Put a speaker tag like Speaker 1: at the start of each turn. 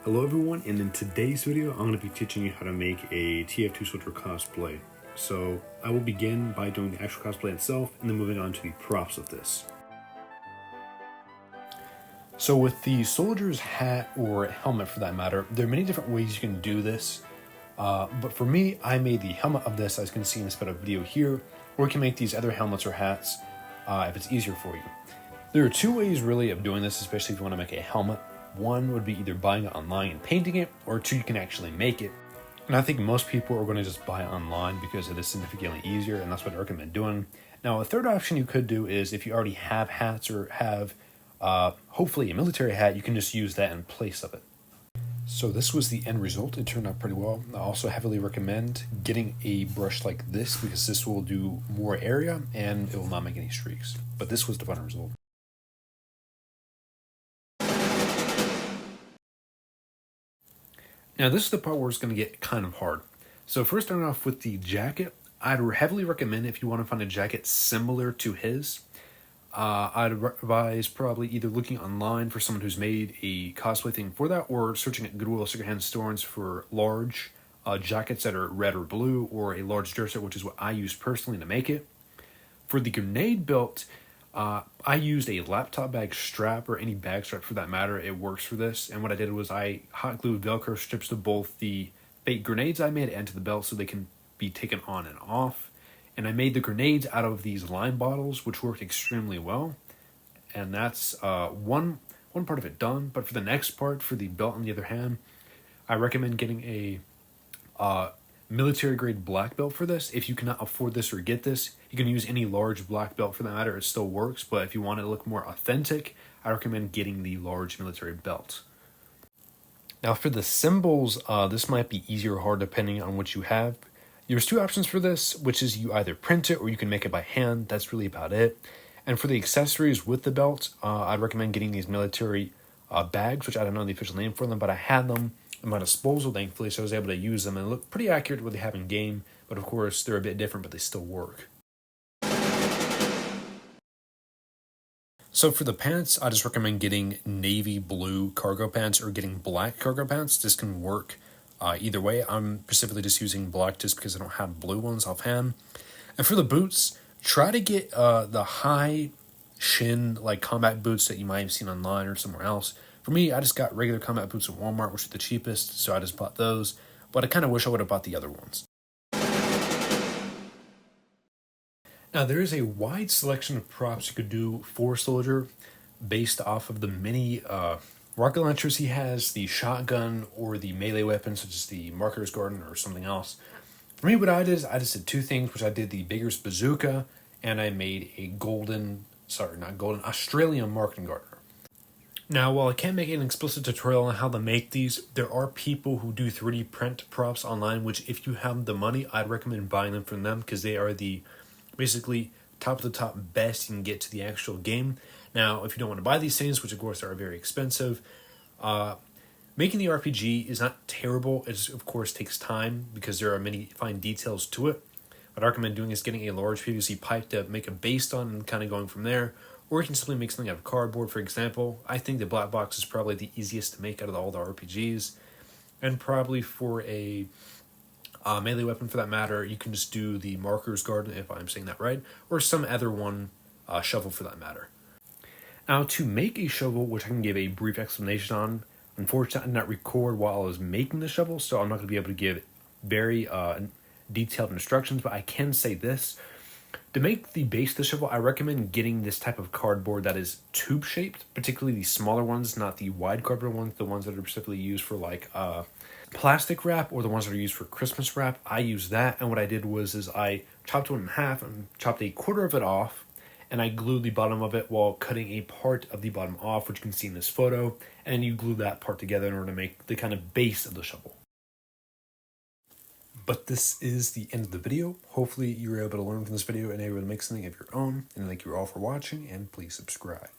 Speaker 1: Hello everyone, and in today's video I'm going to be teaching you how to make a TF2 Soldier cosplay. So I will begin by doing the actual cosplay itself and then moving on to the props of this. So with the soldier's hat or helmet for that matter, there are many different ways you can do this. But for me, I made the helmet of this, as you can see in this video here, or you can make these other helmets or hats if it's easier for you. There are two ways really of doing this, especially if you want to make a helmet. One would be either buying it online and painting it, or two, you can actually make it. And I think most people are going to just buy it online because it is significantly easier, and that's what I recommend doing. Now, a third option you could do is if you already have hats or have hopefully a military hat, you can just use that in place of it. So this was the end result. It turned out pretty well. I also heavily recommend getting a brush like this because this will do more area and it will not make any streaks. But this was the final result. Now this is the part where it's going to get kind of hard. So first, starting off with the jacket, I'd heavily recommend if you want to find a jacket similar to his, I'd advise probably either looking online for someone who's made a cosplay thing for that, or searching at Goodwill secondhand stores for large jackets that are red or blue, or a large jersey, which is what I use personally to make it. For the grenade belt, I used a laptop bag strap, or any bag strap for that matter. It works for this. And what I did was I hot glued Velcro strips to both the fake grenades I made and to the belt so they can be taken on and off. And I made the grenades out of these lime bottles, which worked extremely well. And that's one part of it done. But for the next part, for the belt on the other hand, I recommend getting a military grade black belt for this. If you cannot afford this or get this, you can use any large black belt for that matter. It still works, but if you want it to look more authentic, I recommend getting the large military belt. Now for the symbols, this might be easy or hard depending on what you have. There's two options for this, which is you either print it or you can make it by hand. That's really about it. And for the accessories with the belt, I'd recommend getting these military bags, which I don't know the official name for them, but I had them at my disposal, thankfully, so I was able to use them and look pretty accurate to what they have in game. But of course, they're a bit different, but they still work. So for the pants, I just recommend getting navy blue cargo pants or getting black cargo pants. This can work either way. I'm specifically just using black just because I don't have blue ones offhand. And for the boots, try to get the high shin like combat boots that you might have seen online or somewhere else. For me, I just got regular combat boots at Walmart, which are the cheapest, so I just bought those. But I kind of wish I would have bought the other ones. Now, there is a wide selection of props you could do for Soldier based off of the many rocket launchers he has, the shotgun, or the melee weapons, such as the Marker's Garden or something else. For me, what I did is I just did two things, which I did the Bigger's Bazooka, and I made a Australian Market Gardener. Now, while I can't make an explicit tutorial on how to make these, there are people who do 3D print props online, which if you have the money, I'd recommend buying them from them because they are the basically top of the top best you can get to the actual game. Now, if you don't want to buy these things, which of course are very expensive, making the RPG is not terrible. It just, of course, takes time because there are many fine details to it. What I recommend doing is getting a large PVC pipe to make a base on and kind of going from there. Or you can simply make something out of cardboard, for example. I think the black box is probably the easiest to make out of all the RPGs. And probably for a melee weapon for that matter, you can just do the Marker's Garden, if I'm saying that right, or some other one, shovel for that matter. Now, to make a shovel, which I can give a brief explanation on, unfortunately I did not record while I was making the shovel, so I'm not going to be able to give very detailed instructions, but I can say this. To make the base of the shovel, I recommend getting this type of cardboard that is tube-shaped, particularly the smaller ones, not the wide cardboard ones, the ones that are specifically used for like plastic wrap or the ones that are used for Christmas wrap. I use that, and what I did was I chopped one in half and chopped a quarter of it off, and I glued the bottom of it while cutting a part of the bottom off, which you can see in this photo, and you glue that part together in order to make the kind of base of the shovel. But this is the end of the video. Hopefully you were able to learn from this video and able to make something of your own. And thank you all for watching, and please subscribe.